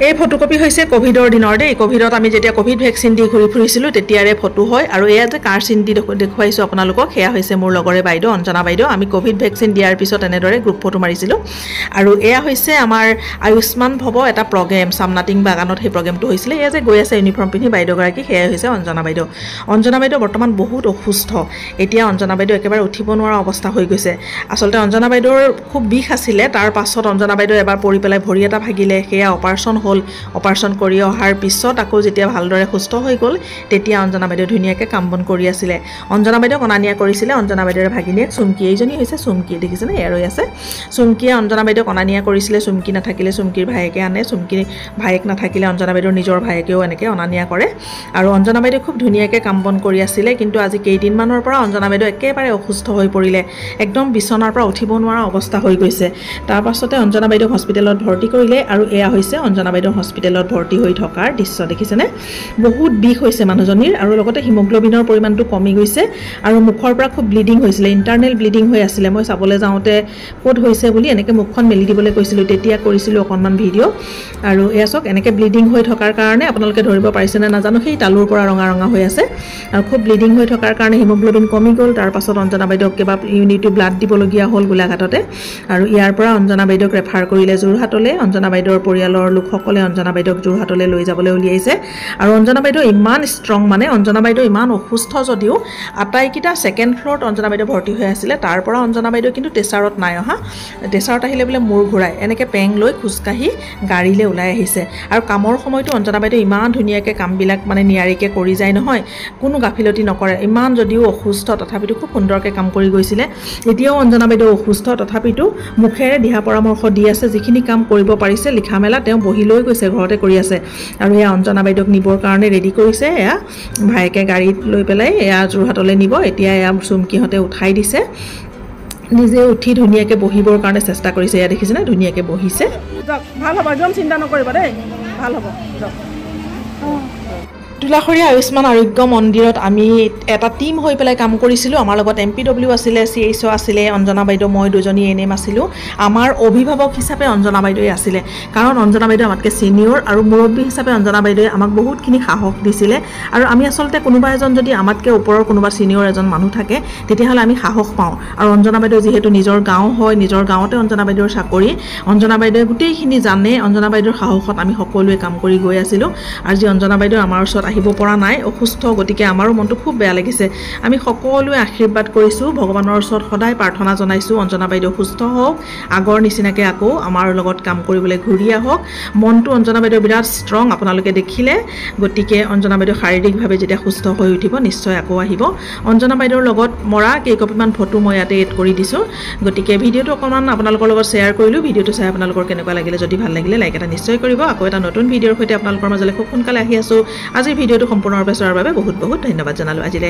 এই ফটোকপি হৈছে কোভিডৰ দিনৰ দেই কোভিডত আমি যেতিয়া কোভিড ভ্যাকচিন দি ঘূৰি ফুৰিছিলোঁ তেতিয়াৰে ফটো হয় আৰু এয়া যে কাৰ চিন দি দেখুৱাইছো আপোনালোকক সেয়া হৈছে মোৰ লগৰে বাইদেউ অঞ্জনা বাইদেউ আমি কোভিড ভ্যাকচিন দিয়াৰ পিছত এনেদৰে গ্ৰুপ ফটো মাৰিছিলোঁ আৰু এয়া হৈছে আমাৰ আয়ুষ্মান ভৱ এটা প্ৰগ্ৰেম সামনাটিং বাগানত সেই প্ৰগ্ৰেমটো হৈছিল এয়া যে গৈ আছে ইউনিফৰ্ম পিন্ধি বাইদেউগৰাকী সেয়া হৈছে অঞ্জনা বাইদেউ বৰ্তমান বহুত অসুস্থ এতিয়া অঞ্জনা বাইদেউ একেবাৰে উঠিব নোৱাৰা অৱস্থা হৈ গৈছে আসলতে অঞ্জনা বাইদেউৰ খুব বিষ আছিলে তাৰ পাছত অঞ্জনা বাইদেউ এবাৰ পৰি পেলাই ভৰি এটা ভাগিলে সেয়া অপাৰেশ্যন হ'ল অপাৰেশ্যন কৰি অহাৰ পিছত আকৌ যেতিয়া ভালদৰে সুস্থ হৈ গ'ল তেতিয়া অঞ্জনা বাইদেউ ধুনীয়াকৈ কাম বন কৰি আছিলে অঞ্জনা বাইদেউ কনানিয়া কৰিছিলে অঞ্জনা বাইদেউৰ ভাগিনীয়ে চুমকি এইজনী হৈছে চুমকি দেখিছেনে এয়া ৰৈ আছে চুমকিয়ে অঞ্জনা বাইদেউ কনানিয়া কৰিছিলে চুমকি নাথাকিলে চুমকিৰ ভায়েকে আনে চুমকিৰ ভায়েক নাথাকিলে অঞ্জনা বাইদেউৰ নিজৰ ভায়েকেও এনেকৈ অনানিয়া কৰে আৰু অঞ্জনা বাইদেউ খুব ধুনীয়াকৈ কাম বন কৰি আছিলে কিন্তু আজি কেইদিনমানৰ পৰা অঞ্জনা বাইদেউ একেবাৰে অসুস্থ হৈ পৰিলে একদম বিছনাৰ পৰা উঠিব নোৱাৰা অৱস্থা হৈ গৈছে তাৰ পাছতে অঞ্জনা বাইদেউ হস্পিটেলত ভৰ্তি কৰিলে আৰু এয়া হৈছে অঞ্জনা বাইদেউ হস্পিটেলত ভৰ্তি হৈ থকাৰ দৃশ্য দেখিছেনে বহুত বিষ হৈছে মানুহজনীৰ আৰু লগতে হিমোগ্লোবিনৰ পৰিমাণটো কমি গৈছে আৰু মুখৰ পৰা খুব ব্লিডিং হৈছিলে ইণ্টাৰনেল ব্লিডিং হৈ আছিলে মই চাবলৈ যাওঁতে ক'ত হৈছে বুলি এনেকৈ মুখখন মেলি দিবলৈ কৈছিলোঁ তেতিয়া কৰিছিলোঁ অকণমান ভিডিঅ' আৰু এয়া চাওক এনেকৈ ব্লিডিং হৈ থকাৰ কাৰণে আপোনালোকে ধৰিব পাৰিছেনে নাজানো সেই তালুৰ পৰা ৰঙা ৰঙা হৈ আছে আৰু খুব ব্লিডিং হৈ থকাৰ কাৰণে হিমোগ্লোবিন কমি গ'ল তাৰ পাছত অঞ্জনা বাইদেউক কিবা ইউনিটি ব্লাড দিবলগীয়া হ'ল গোলাঘাটতে আৰু ইয়াৰ পৰা অঞ্জনা বাইদেউক ৰেফাৰ কৰিলে যোৰহাটলৈ অঞ্জনা বাইদেউৰ পৰিয়ালৰ লোকসকলে অঞ্জনা বাইদেউক যোৰহাটলৈ লৈ যাবলৈ উলিয়াইছে আৰু অঞ্জনা বাইদেউ ইমান ষ্ট্ৰং মানে অঞ্জনা বাইদেউ ইমান অসুস্থ যদিও আটাইকেইটা ছেকেণ্ড ফ্ল'ৰত অঞ্জনা বাইদেউ ভৰ্তি হৈ আছিলে তাৰ পৰা অঞ্জনা বাইদেউ কিন্তু টেচাৰত নাই অহা টেচাৰত আহিলে বোলে মূৰ ঘূৰাই এনেকৈ পেং লৈ খোজকাঢ়ি গাড়ীলৈ ওলাই আহিছে আৰু কামৰ সময়তো অঞ্জনা বাইদেউ ইমান ধুনীয়াকৈ কামবিলাক মানে নিয়াৰিকৈ কৰি যায় নহয় কোনো গাফিলতি নকৰে ইমান যদিও অসুস্থ তথাপিতো খুব সুন্দৰকৈ কাম কৰি গৈছিলে এতিয়াও অঞ্জনা বাইদেউ অসুস্থ তথাপিতো মুখেৰে দিহা পৰামৰ্শ দি আছে যিখিনি কাম কৰিব পাৰিছে লিখা মেলা তেওঁ বহি লৈ গৈছে ঘৰতে কৰি আছে আৰু এয়া অঞ্জনা বাইদেউক নিবৰ কাৰণে ৰেডি কৰিছে এয়া ভায়েকে গাড়ীত লৈ পেলাই এয়া যোৰহাটলৈ নিব এতিয়া এয়া চুমকিহঁতে উঠাই দিছে নিজে উঠি ধুনীয়াকৈ বহিবৰ কাৰণে চেষ্টা কৰিছে এয়া দেখিছেনে ধুনীয়াকৈ বহিছে ভাল হ'ব একদম চিন্তা নকৰিবা দেই ভাল হ'ব তুলাখৰীয়া আয়ুষ্মান আৰোগ্য মন্দিৰত আমি এটা টিম হৈ পেলাই কাম কৰিছিলোঁ আমাৰ লগত MPW আছিলে CHO আছিলে অঞ্জনা বাইদেউ মই দুজনী NM আছিলোঁ আমাৰ অভিভাৱক হিচাপে অঞ্জনা বাইদেৱে আছিলে কাৰণ অঞ্জনা বাইদেউ আমাতকৈ ছিনিয়ৰ আৰু মুৰব্বী হিচাপে অঞ্জনা বাইদেৱে আমাক বহুতখিনি সাহস দিছিলে আৰু আমি আচলতে কোনোবা এজন যদি আমাতকৈ ওপৰৰ কোনোবা ছিনিয়ৰ এজন মানুহ থাকে তেতিয়াহ'লে আমি সাহস পাওঁ আৰু অঞ্জনা বাইদেউ যিহেতু নিজৰ গাঁও হয় নিজৰ গাঁৱতে অঞ্জনা বাইদেউৰ চাকৰি অঞ্জনা বাইদেৱে গোটেইখিনি জানে অঞ্জনা বাইদেউৰ সাহসত আমি সকলোৱে কাম কৰি গৈ আছিলোঁ আৰু যি অঞ্জনা বাইদেউ আমাৰ ওচৰত আহিব পৰা নাই অসুস্থ গতিকে আমাৰো মনটো খুব বেয়া লাগিছে আমি সকলোৱে আশীৰ্বাদ কৰিছোঁ ভগৱানৰ ওচৰত সদায় প্ৰাৰ্থনা জনাইছোঁ অঞ্জনা বাইদেউ সুস্থ হওক আগৰ নিচিনাকৈ আকৌ আমাৰ লগত কাম কৰিবলৈ ঘূৰি আহক মনটো অঞ্জনা বাইদেউ বিৰাট ষ্ট্ৰং আপোনালোকে দেখিলে গতিকে অঞ্জনা বাইদেউ শাৰীৰিকভাৱে যেতিয়া সুস্থ হৈ উঠিব নিশ্চয় আকৌ আহিব অঞ্জনা বাইদেউৰ লগত মৰা কেইকপিমান ফটো মই ইয়াতে এড কৰি দিছোঁ গতিকে ভিডিঅ'টো অকণমান আপোনালোকৰ লগত শ্বেয়াৰ কৰিলোঁ ভিডিঅ'টো চাই আপোনালোকৰ কেনেকুৱা লাগিলে যদি ভাল লাগিলে লাইক এটা নিশ্চয় কৰিব আকৌ এটা নতুন ভিডিঅ'ৰ সৈতে আপোনালোকৰ মাজলৈ খুব সোনকালে আহি আছোঁ আজিৰ ভিডিঅ'টো সম্পূৰ্ণৰূপে চোৱাৰ বাবে বহুত বহুত ধন্যবাদ জনালোঁ আজিলৈ